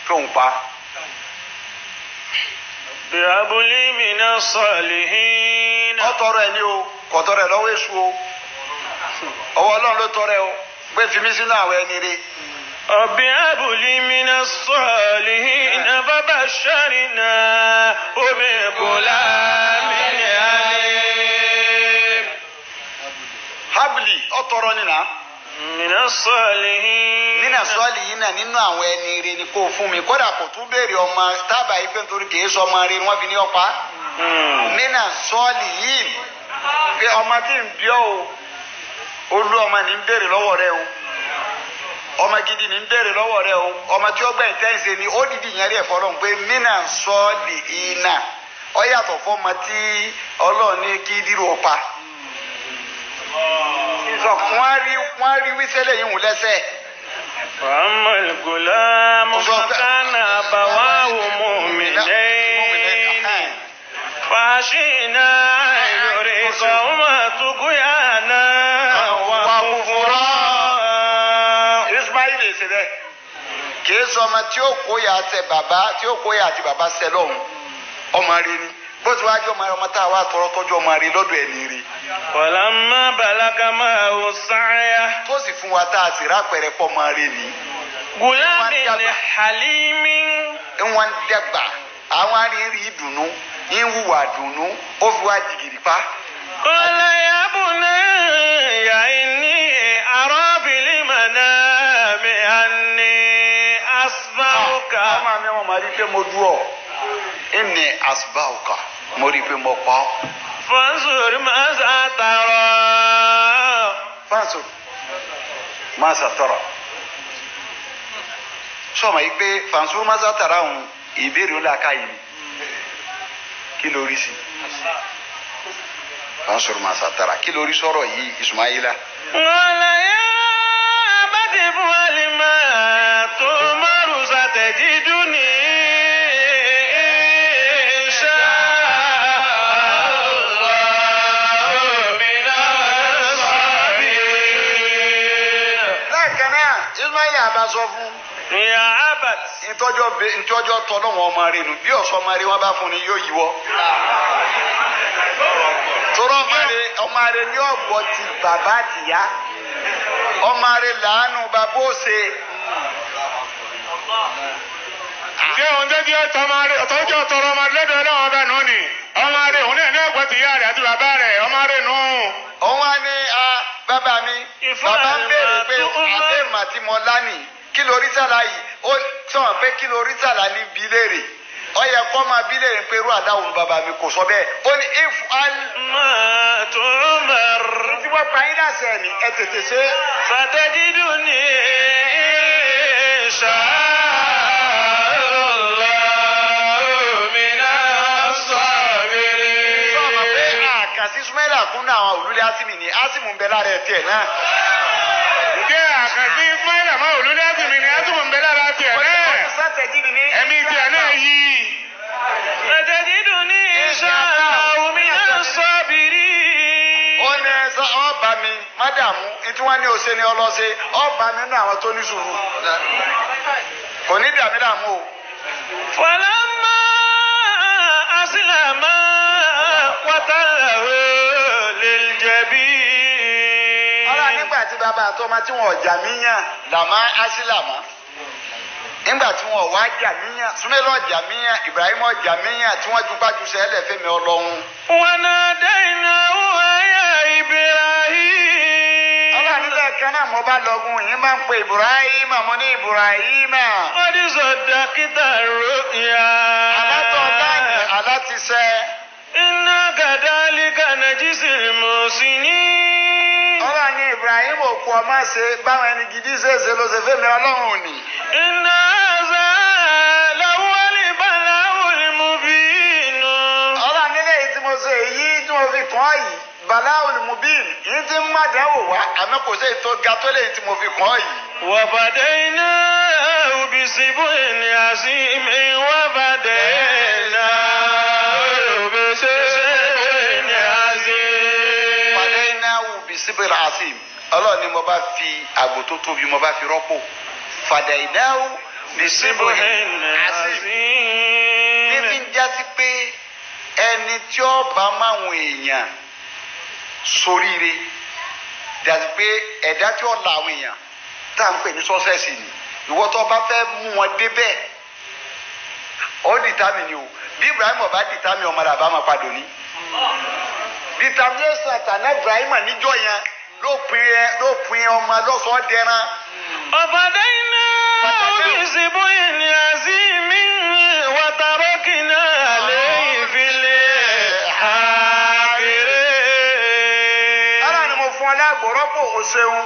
tóun pa. Bíábúlí mina salihin. ọ tọrọ ẹ ní o kò tọrọ ẹ lọ́wọ́ èṣù o ọwọ́ Ọlọ́run ló tọrọ ẹ o pé fi mí sínú àwọn ẹni rẹ. Bíábúlí mina salihin fabashsharna bi ghulamin alim. Habli ọ tọrọ nínà. Mina salihin. nínà sọ́ọ̀lì yìí náà nínú àwọn ẹni rẹ ni kò fún mi kódà kò tún béèrè ọmọ tábà yìí pé nítorí kìí sọ ọmọ rẹ ni wọ́n fi ní ọ̀pá. nínà sọ́ọ̀lì yìí pé ọmọ tí ń bí ọ o olú ọmọ ní ń béèrè lọ́wọ́ rẹ o ọmọ gidi ní ń béèrè lọ́wọ́ rẹ o ọmọ tí ó gbẹ̀ ìtẹ́ǹsẹ̀ ni ó dìdí ìyẹn rí ẹ̀fọ́ lọ́hùn pé nínà sọ́ọ̀lì yìí náà ọ yàtọ̀ fọ́mọ tí Ọlọ́run ní kí dírò pa. wọ́n rí wíṣẹ́lẹ̀ yìí hùn lẹ́sẹ̀. فأما الغلام فكان أبواه مؤمنين فخشينا أن يرهقهما طغيانا وكفرا. Ismail ṣe bẹ́ẹ̀ kìí sọ ọmọ tí ó kóyà àti bàbá tí ó kóyà àti bàbá ṣẹ lọ́hùn ọmọ rẹ ni bó ti wájú ọmọ tá a wá tọrọ tọjú ọmọ rẹ lọ́dọ̀ ẹni rí. ولما بلغ معه السعي tó sì fún wa tá a sì rápẹrẹ pọ ọmọ rẹ ni. غلام حليم wọ́n dẹ́gbà àwọn arìnrìn ìdùnnú ń hùwà dùnnú ó fi wá jìgìrì pa. قال يا بني إني أرى في المنام أني أسمعك. ọmọ mi wọn máa rí i pé mo dú ọ inni asbauka mo rí i pé mo pa ọ. فانظر ماذا ترى. fáṣọ máa ṣàtọrọ sọmọ yìí pé fàǹsùrù máa ṣàtàrà òun ìbéèrè ó làákà yìí kí ló rí sí fàǹsùrù máa ṣàtàrà kí ló rí sọ̀rọ̀ yìí Ismaila. قال يا أبت افعل ما تؤمر ستجدني Ismaila bá sọ fún. Ya abat. Ntọ́jọ́ tọ́lọ́ wọn ọmọ rẹ nù bí ọ̀sọ́ ọmọ rẹ wọn bá fún ni yóò yíwọ́. Tọ́rọ ọmọ rẹ ní ọ̀gbọ́ ti bàbá àtìyá. Ọmọ rẹ làánú bàbá òsè. Ǹjẹ́ òun tó jẹ́ ọ̀tọ́jọ́ tọrọ ọmọ lọ́dọ̀ ọlọ́run ọba nù ni? Ọmọ rẹ̀ òun náà ní ọ̀gbọ́ ti yá rẹ̀ àti bàbá rẹ̀ ọmọ rẹ̀ nù. Òun wá ní bàbá mi. Bàbá ń béèrè pé àbẹ́mà tí mo lánìí. Kí lórí sàlá yìí? Ó sọ̀rọ̀ pé kí lórí sàlá ní bíléèrè. Ó yẹ kó máa bíléèrè pé irú àdáhùn bàbá mi kò sọ bẹ́ẹ̀. Ó ní if al. Ma tumar. Tí wọ́n pa yín láṣẹ ni ẹ tètè ṣe. Satajiduni inshallah minas sabirin. Sọ̀rọ̀ pé àkàsí Ismaila kún àwọn òlúlé Asimi ni Asimu ń bẹ lára ẹ̀ tiẹ̀ náà. Ǹjẹ́ àkàtí Ismaila máa òlúlé Asimi ni Asimu ń bẹ lára tiẹ̀ náà? Ẹ̀mí tiẹ̀ náà yí. Satajiduni inshallah minas sabirin. Ó ní ọba mi mádàmú tí wọ́n ní òṣè ni ọlọ́ṣẹ́ ọba mi nínú àwọn tó ní sùúrù. Kò ní dàmí dàmú o. Falamma aslama watallahu liljabin. Ọlá nígbà tí bàbá àtọ́mọ tí wọn ọ̀jà míyàn làmá ásílàmá. Nígbà tí wọn wá jà míyàn Súnmẹ́lẹ̀ ọ̀jà míyàn Ibrahim ọ̀jà míyàn tí wọ́n jupájú sẹ́lẹ̀ fẹ́mi Ọlọ́run. Wa nadaynahu ya Ibrahim. Ọlá nílẹ̀ kan náà mo bá lọ́gùn yìí máa ń pe Ibrahim mo ní Ibrahim. Qad saddaqta ru'ya. Alátọ̀ láàyè alátisẹ́. Inna kadhalika najzil muhsinin. Ọlá ní Ibrahim òkú ọmọ ṣe báwọn ẹni gidi ṣe ló ṣe fẹ́mi Ọlọ́run ni. Inna hadha lahuwal bala'ul mubin. Ọlá nílẹ̀ yìí tí mo ṣe èyí tí mo fi kàn yìí bala'ul mubin yìí tí ń má dẹ́wò wá àmọ́ kò sí ètò ga tó lẹ́yìn tí mo fi kàn yìí. Wa fadaynahu bisibhin azimin wa fadaynahu bisibhin azim. Fadaynahu bisibhin azim. Ọlọ́run ni mo bá fi àgbò tó tóbi mo bá fi rọ́pò. Fadaynahu bisibhin azim. Níbi ń jásí pé ẹni tí ó bá máwọn èèyàn soríire dàbí pé ẹ̀dá tí ó la àwọn èèyàn tá à ń pè ní sọ́sẹ̀sì ni ìwọ tó bá fẹ́ mú wọn débẹ̀ ó dìtámì ni o bí Ibrahim ọba dìtámì ọmọ rẹ̀ àbá máa padò ní. determination àtàná Ibrahim níjọ́ yẹn ló pin ọmọ lọ́sọ̀ọ́ dẹran. وفديناه بذبح عظيم وتركنا عليه في الآخرين. Ọlọ́run ni mo fún ọ lágbòrọ́pò òṣèun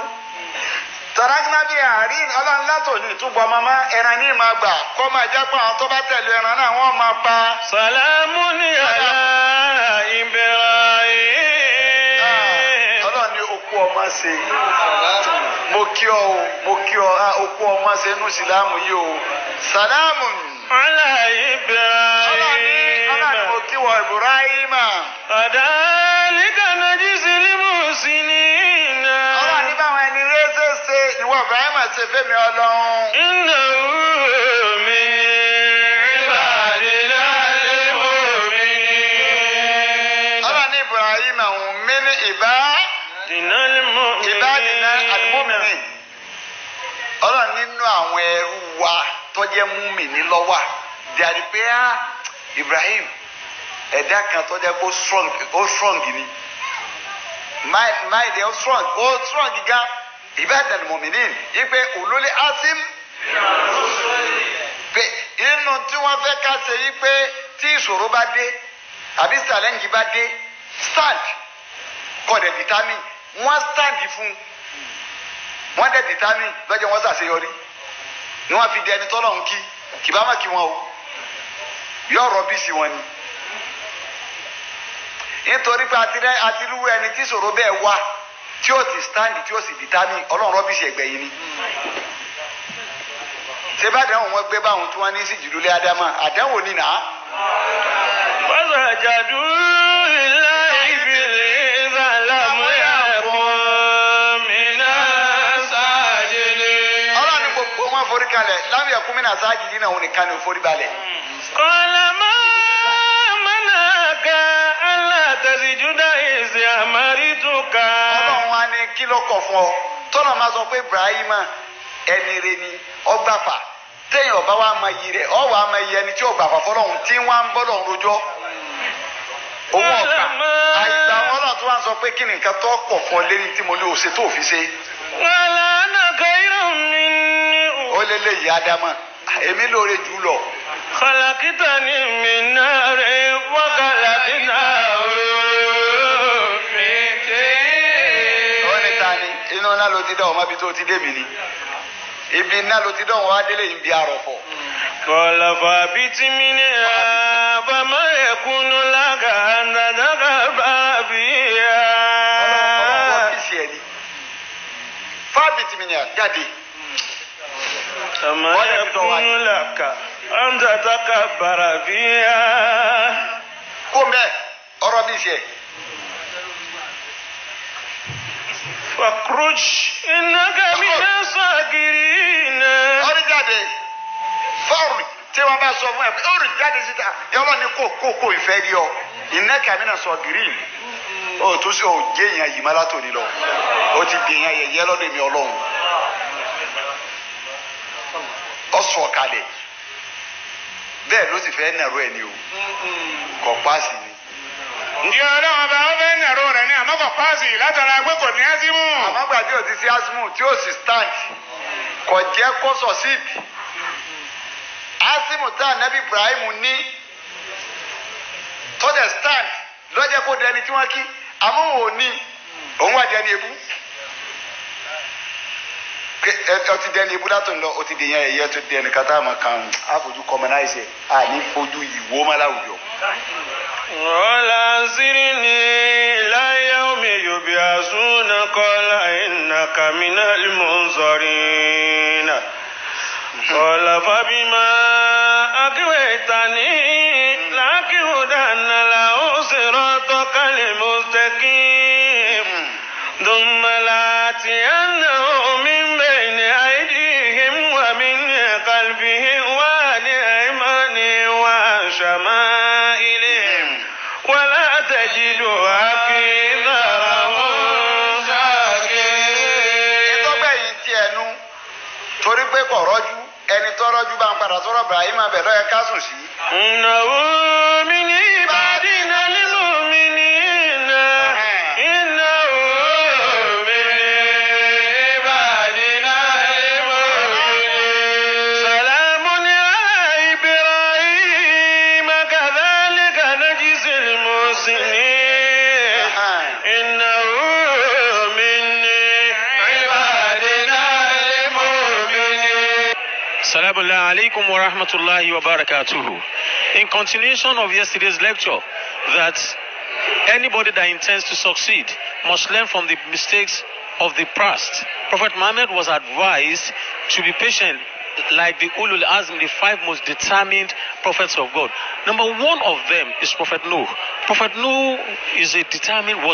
tọ́lágínà bíi àárín Ọlọ́run látò ní ìtúbọ̀ mọ́mọ́ ẹran ní ìmọ̀ àgbà kọ́ máa jẹ́ pé àwọn tó bá tẹ̀lé ẹran náà wọ́n máa pa. Salamu ala Ibrahim. Ọlọ́run ni okú ọmọ ṣe mo kí ọ okú ọmọ ṣe nù sílámù yìí o salamu. Ala Ibrahim. Ọlọ́run ni mo kí wọ Ibrahim. Kadhalika najzil muhsinin. Ọlọ́run ní báwọn ẹni rẹ́sẹ̀ ṣe ìwọ Ibrahim ṣe fẹ́mi Ọlọ́run. Innahu min ibadina al-mu'minin. Ọlọ́run ní Ibrahim àwọn mi ní ìbádìínà al-mu'minin. Ọlọ́run nínú àwọn ẹrú wa tó jẹ́ múmìnì lọ́wọ́ dàrí pé Ibrahim ẹ̀dá kan tó jẹ́ kó strong ni máìdì ó strong gan ìbádìínà al-mu'minin yí pé olólè asim pé inú tí wọ́n fẹ́ ká ṣe yí pé tí ìṣòro bá dé àbí challenge bá dé stand kọ́ dẹ̀ determine wọ́n stand fún wọ́n dẹ̀ determine lọ́jọ́ wọ́n ṣàṣeyọrí ni wọ́n fi di ẹni tọ́lọ́run kì bá má kí wọn o yóò rọ́bì sí wọn ni nítorí pé àtirú ẹni tí ìṣòro bẹ́ẹ̀ wá tí ó ti stand tí ó sì determine Ọlọ́run rọ́bì sí ẹgbẹ́ yìí ni ṣé bá dáhùn wọn gbé báwọn tí wọ́n ní sí jùlọ lé Ádámà àdánwò ni nà á. Fasajadu lillahi Iblisa lam yakun minas sajidin. forí kalẹ̀ lábẹ́ ẹ̀kúnmínà sáájì dínà òun nìkan ni forí balẹ̀. قال ما منعك ألا تسجد إذ أمرتك ọlọ́run wa ní kí ló kọ̀ fún ọ tọ́lọ̀ máa sọ pé Ibrahima ẹni rẹ ni ọgbàfà téèyàn ọba wa máa yí rẹ ọwọ́ a máa yí ẹni tí ọgbàfà fọlọ́run tí wọ́n á ń bọ́ lọ́run rojọ́ owó ọ̀gbà àìgbà wọn náà tó wá ń sọ pé kí ni nǹkan tó kọ̀ fún ọ lẹ́ni tí mo ní òṣè tó fi ṣe. قال أنا خير مني ó lé lé ìyá Ádámà èmi lóore jù lọ. خلقتني من نار وخلقته من طين. ó ní ta ni inú ńlá ló ti dán ọmọ ibi tó ti dé mi ni ibi ńlá ló ti dán ọmọ adélé yìí ń bi àròfọ̀. قال فاهبط منها فما يكون لك أن تتكبر فيها. fábìtì mi ni àjáde. فما يكون لك أن تتكبر فيها. kó mbẹ ọ̀rọ̀ bí ṣe. فاخرج إنك من الصاغرين. ọ̀rọ̀ jáde fọ́ọ̀rù tí wọ́n bá sọ fún ẹ pé ọ̀rọ̀ jáde síta yọlọ ni kó ìfẹ́ rí ọ iná kàmínà sọ gírìn ó tún sí òjé èèyàn yìí má látòní lọ ó ti dè èèyàn yẹyẹ lọ́dọ̀ èmi Ọlọ́run ọ sọ kalẹ̀ bẹ́ẹ̀ ló sì fẹ́ nàró ẹ̀ ni o kọ̀ páàsì ni. ǹjẹ́ ọlọ́run ọba ó fẹ́ nàró rẹ̀ ní àmọ́kọ̀ páàsì látara pé kò ní ásímù. àmọ́ gbàdé ò ti sí asimu tí ó sì stand kò jẹ́ kó sọ síìdì asimu tá ànábì Ibrahim ní tọ́jà stand lọ́jẹ́ kó dẹni tí wọ́n kí àmọ́ òun ní òun wà dẹni ebú ọ ti dẹni ebú látò lọ ó ti dèyàn ẹ̀yẹ tó dẹni kátà àmọ́ kan àfojú kọmọnáìsẹ̀ àní fojú ìwó má láwùjọ. قال أنظرني إلى يوم يبعثون قال إنك من المنظرين قال فبما أغويتني لأقعدن لهم صراطك المستقيم ثم لآتينهم من بين أيديهم ومن خلفهم وعن أيمانهم وعن شمائلهم ولا تجد أكثرهم شاكرين. ìtọ́gbẹ́ yìí ti ẹnu torí pé kò rọ́jú ẹni tó rọ́jú bá ń padà sọ̀rọ̀ Ibrahim abẹ lọ́yẹ ká sùn sí. إنه من عبادنا المؤمنين إنه من عبادنا المؤمنين سلام على إبراهيم كذلك نجزي المحسنين إنه من عبادنا المؤمنين. Assalamu alaikum wa rahmatullahi wa barakatuhu. In continuation of yesterday's lecture, that anybody that intends to succeed must learn from the mistakes of the past. Prophet Muhammad was advised to be patient like the Ulul Azm, the 5 most determined prophets of God. Number 1 of them is Prophet Nuh. Prophet Nuh was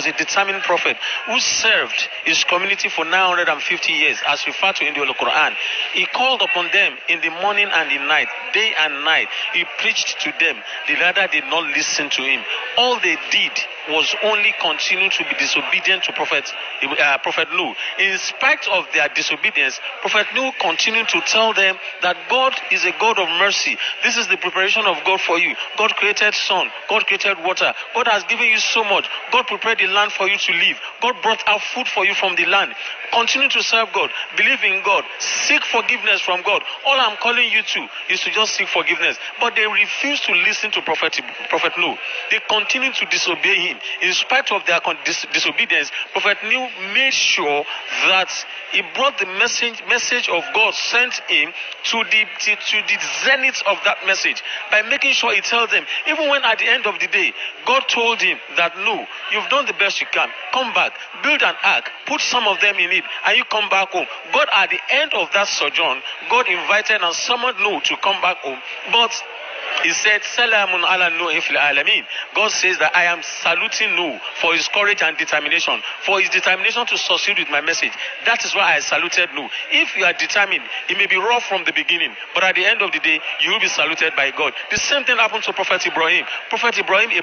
a determined prophet who served his community for 950 years, as referred to in the Holy Quran. He called upon them in the morning and the night, day and night. He preached to them. The latter did not listen to him. All they did was only continue to be disobedient to Prophet Nuh. In spite of their disobedience, Prophet Nuh continued to tell them that God is a God of mercy. This is the preparation of God for you. God created sun. God created water. God has given you so much. God prepared the land for you to live. God brought out food for you from the land. Continue to serve God. Believe in God. Seek forgiveness from God. All I'm calling you to is to just seek forgiveness. But they refused to listen to Prophet Nuh. They continued to disobey him. In spite of their disobedience, Prophet Nuh made sure that he brought the message of God sent him to the zenith of that message by making sure he tells them, even when at the end of the day, God told him that, no, you've done the best you can. Come back, build an ark, put some of them in it, and you come back home. God, at the end of that sojourn, God invited and summoned Nuh to come back home. But He said, Salamun ala Nuhin fil alamin. God says that I am saluting Nuh for his courage and determination, for his determination to succeed with my message. That is why I saluted Nuh. If you are determined, it may be rough from the beginning, but at the end of the day, you will be saluted by God. The same thing happened to Prophet Ibrahim. Prophet Ibrahim, a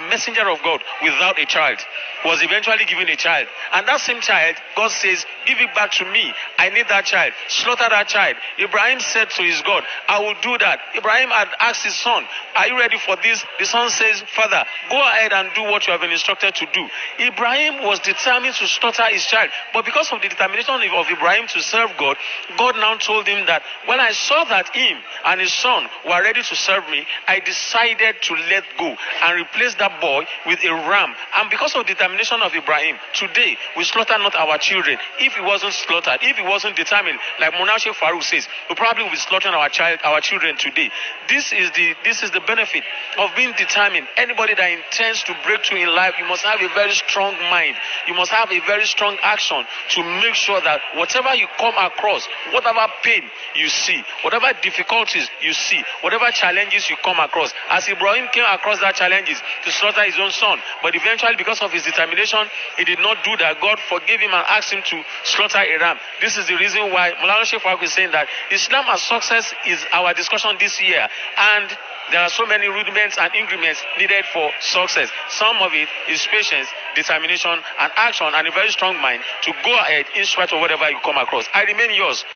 messenger of God without a child, was eventually given a child. And that same child, God says, give it back to me. I need that child. Slaughter that child. Ibrahim said to his God, I will do that. Ibrahim had asked his son, are you ready for this? The son says, Father, go ahead and do what you have been instructed to do. Ibrahim was determined to slaughter his child. But because of the determination of Ibrahim to serve God, God now told him that when I saw that him and his son were ready to serve me, I decided to let go and replace that boy with a ram. And because of the determination of Ibrahim, today we slaughter not our children. If he wasn't slaughtered, if he wasn't determined, like Monashe Farouk says, we probably will be slaughtering our children today. This is the benefit of being determined. Anybody that intends to break through in life, you must have a very strong mind. You must have a very strong action to make sure that whatever you come across, whatever pain you see, whatever difficulties you see, whatever challenges you come across, as Ibrahim came across that challenges to slaughter his own son, but eventually because of his determination, he did not do that. God forgave him and asked him to slaughter a ram. This is the reason why Maulana Sheikh Farouk is saying that Islam as success is our discussion this year, and there are so many rudiments and ingredients needed for success. Some of it is patience, determination, and action, and a very strong mind to go ahead in spite of whatever you come across. I remain yours.